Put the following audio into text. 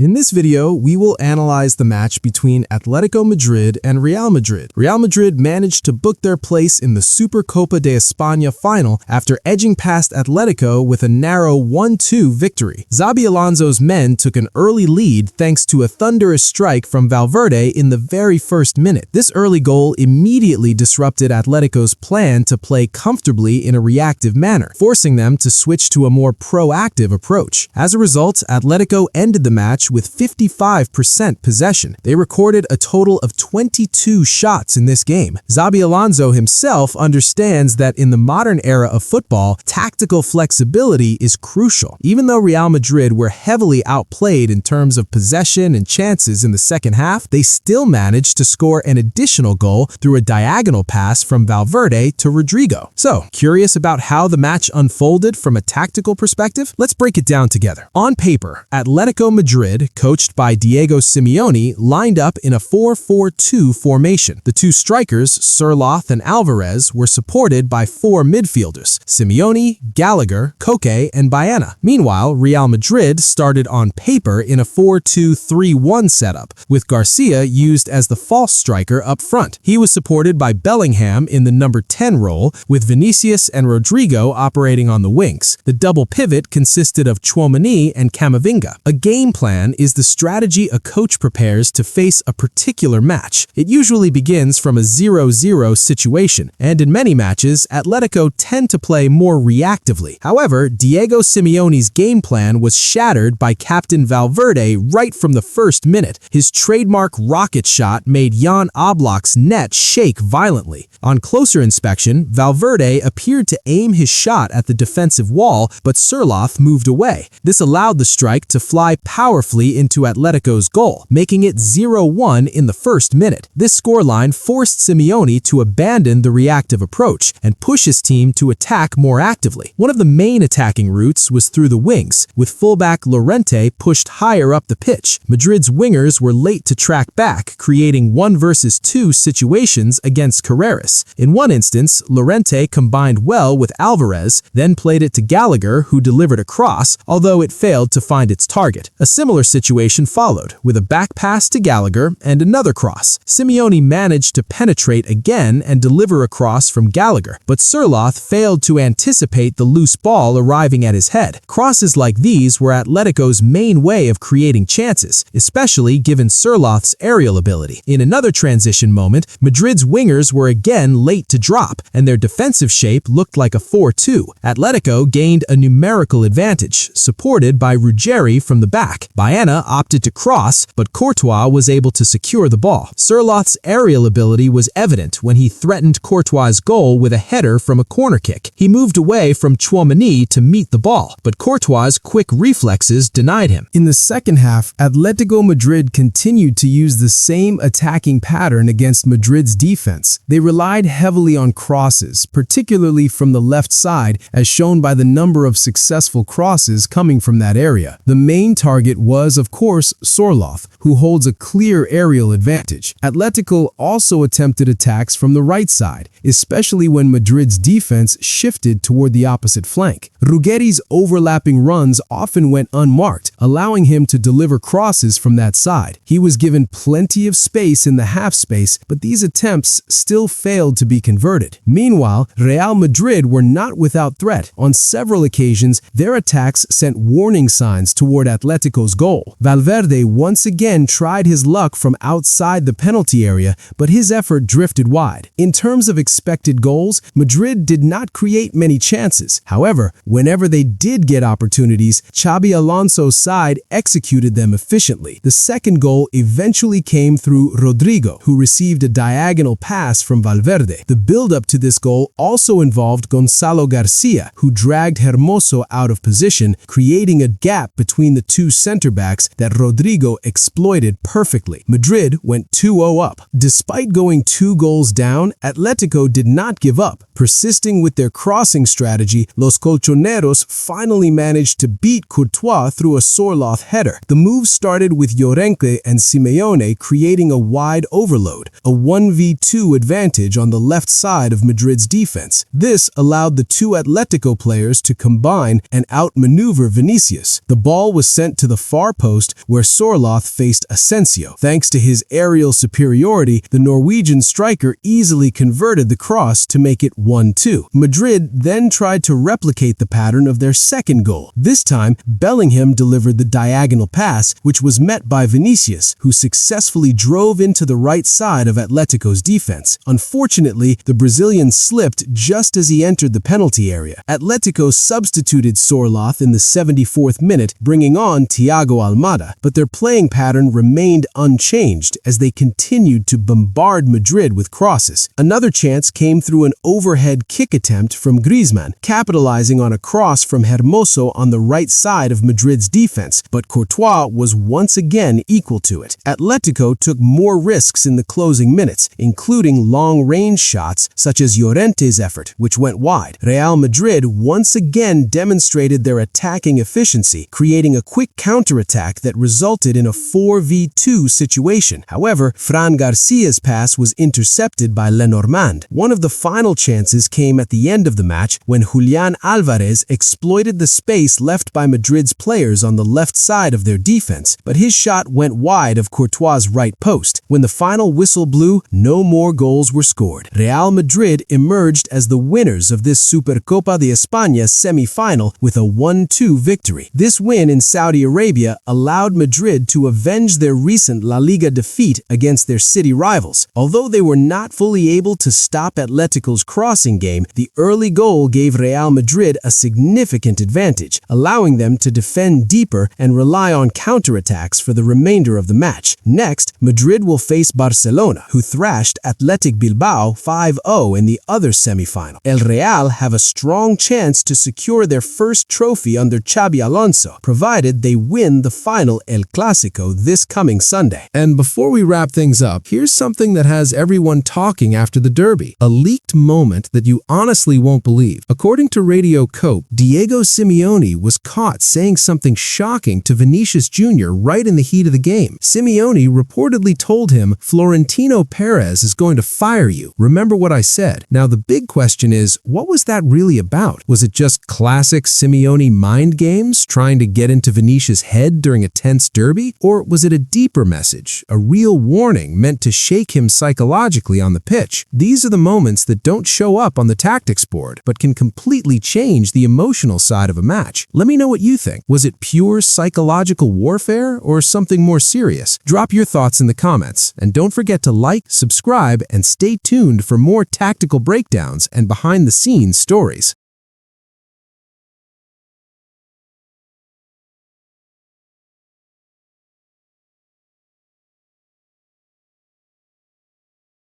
In this video, we will analyze the match between Atletico Madrid and Real Madrid. Real Madrid managed to book their place in the Supercopa de España final after edging past Atletico with a narrow 1-2 victory. Xabi Alonso's men took an early lead thanks to a thunderous strike from Valverde in the very first minute. This early goal immediately disrupted Atletico's plan to play comfortably in a reactive manner, forcing them to switch to a more proactive approach. As a result, Atletico ended the match with 55% possession. They recorded a total of 22 shots in this game. Xabi Alonso himself understands that in the modern era of football, tactical flexibility is crucial. Even though Real Madrid were heavily outplayed in terms of possession and chances in the second half, they still managed to score an additional goal through a diagonal pass from Valverde to Rodrigo. So, curious about how the match unfolded from a tactical perspective? Let's break it down together. On paper, Atletico Madrid, coached by Diego Simeone, lined up in a 4-4-2 formation. The two strikers, Sørloth and Alvarez, were supported by four midfielders, Simeone, Gallagher, Koke, and Baena. Meanwhile, Real Madrid started on paper in a 4-2-3-1 setup, with Garcia used as the false striker up front. He was supported by Bellingham in the number 10 role, with Vinicius and Rodrigo operating on the wings. The double pivot consisted of Tchouaméni and Camavinga. A game plan is the strategy a coach prepares to face a particular match. It usually begins from a 0-0 situation, and in many matches, Atletico tend to play more reactively. However, Diego Simeone's game plan was shattered by Captain Valverde right from the first minute. His trademark rocket shot made Jan Oblak's net shake violently. On closer inspection, Valverde appeared to aim his shot at the defensive wall, but Sørloth moved away. This allowed the strike to fly powerfully into Atletico's goal, making it 0-1 in the first minute. This scoreline forced Simeone to abandon the reactive approach and push his team to attack more actively. One of the main attacking routes was through the wings, with fullback Llorente pushed higher up the pitch. Madrid's wingers were late to track back, creating 1 versus 2 situations against Carreras. In one instance, Llorente combined well with Alvarez, then played it to Gallagher, who delivered a cross, although it failed to find its target. A similar situation followed, with a back pass to Gallagher and another cross. Simeone managed to penetrate again and deliver a cross from Gallagher, but Sørloth failed to anticipate the loose ball arriving at his head. Crosses like these were Atletico's main way of creating chances, especially given Sørloth's aerial ability. In another transition moment, Madrid's wingers were again late to drop, and their defensive shape looked like a 4-2. Atletico gained a numerical advantage, supported by Ruggeri from the back. Baena opted to cross, but Courtois was able to secure the ball. Sørloth's aerial ability was evident when he threatened Courtois' goal with a header from a corner kick. He moved away from Tchouaméni to meet the ball, but Courtois' quick reflexes denied him. In the second half, Atletico Madrid continued to use the same attacking pattern against Madrid's defense. They relied heavily on crosses, particularly from the left side, as shown by the number of successful crosses coming from that area. The main target was, of course, Sørloth, who holds a clear aerial advantage. Atletico also attempted attacks from the right side, especially when Madrid's defense shifted toward the opposite flank. Ruggeri's overlapping runs often went unmarked, allowing him to deliver crosses from that side. He was given plenty of space in the half space, but these attempts still failed to be converted. Meanwhile, Real Madrid were not without threat. On several occasions, their attacks sent warning signs toward Atletico's goal. Valverde once again tried his luck from outside the penalty area, but his effort drifted wide. In terms of expected goals, Madrid did not create many chances. However, whenever they did get opportunities, Xabi Alonso's side executed them efficiently. The second goal eventually came through Rodrigo, who received a diagonal pass from Valverde. The build-up to this goal also involved Gonzalo Garcia, who dragged Hermoso out of position, creating a gap between the two center-backs that Rodrigo exploited perfectly. Madrid went 2-0 up. Despite going 2 goals down, Atletico did not give up. Persisting with their crossing strategy, Los Colchoneros finally managed to beat Courtois through a Sørloth header. The move started with Llorente and Simeone creating a wide overload, a 1v2 advantage on the left side of Madrid's defense. This allowed the two Atletico players to combine and outmaneuver Vinicius. The ball was sent to the far far post where Sorloth faced Asensio. Thanks to his aerial superiority, the Norwegian striker easily converted the cross to make it 1-2. Madrid then tried to replicate the pattern of their second goal. This time, Bellingham delivered the diagonal pass, which was met by Vinicius, who successfully drove into the right side of Atletico's defense. Unfortunately, the Brazilian slipped just as he entered the penalty area. Atletico substituted Sorloth in the 74th minute, bringing on Thiago Almada, but their playing pattern remained unchanged as they continued to bombard Madrid with crosses. Another chance came through an overhead kick attempt from Griezmann, capitalizing on a cross from Hermoso on the right side of Madrid's defense, but Courtois was once again equal to it. Atletico took more risks in the closing minutes, including long-range shots such as Llorente's effort, which went wide. Real Madrid once again demonstrated their attacking efficiency, creating a quick counterattack that resulted in a 4v2 situation. However, Fran Garcia's pass was intercepted by Lenormand. One of the final chances came at the end of the match when Julian Alvarez exploited the space left by Madrid's players on the left side of their defense, but his shot went wide of Courtois' right post. When the final whistle blew, no more goals were scored. Real Madrid emerged as the winners of this Supercopa de España semi-final with a 1-2 victory. This win in Saudi Arabia allowed Madrid to avenge their recent La Liga defeat against their city rivals. Although they were not fully able to stop Atletico's crossing game, the early goal gave Real Madrid a significant advantage, allowing them to defend deeper and rely on counterattacks for the remainder of the match. Next, Madrid will face Barcelona, who thrashed Athletic Bilbao 5-0 in the other semi-final. El Real have a strong chance to secure their first trophy under Xabi Alonso, provided they win the final El Clásico this coming Sunday. And before we wrap things up, here's something that has everyone talking after the derby. A leaked moment that you honestly won't believe. According to Radio Cope, Diego Simeone was caught saying something shocking to Vinicius Jr. right in the heat of the game. Simeone reportedly told him, "Florentino Perez is going to fire you. Remember what I said." Now the big question is, what was that really about? Was it just classic Simeone mind games, trying to get into Vinicius' head during a tense derby? Or was it a deeper message, a real warning meant to shake him psychologically on the pitch? These are the moments that don't show up on the tactics board, but can completely change the emotional side of a match. Let me know what you think. Was it pure psychological warfare or something more serious? Drop your thoughts in the comments, and don't forget to like, subscribe, and stay tuned for more tactical breakdowns and behind-the-scenes stories.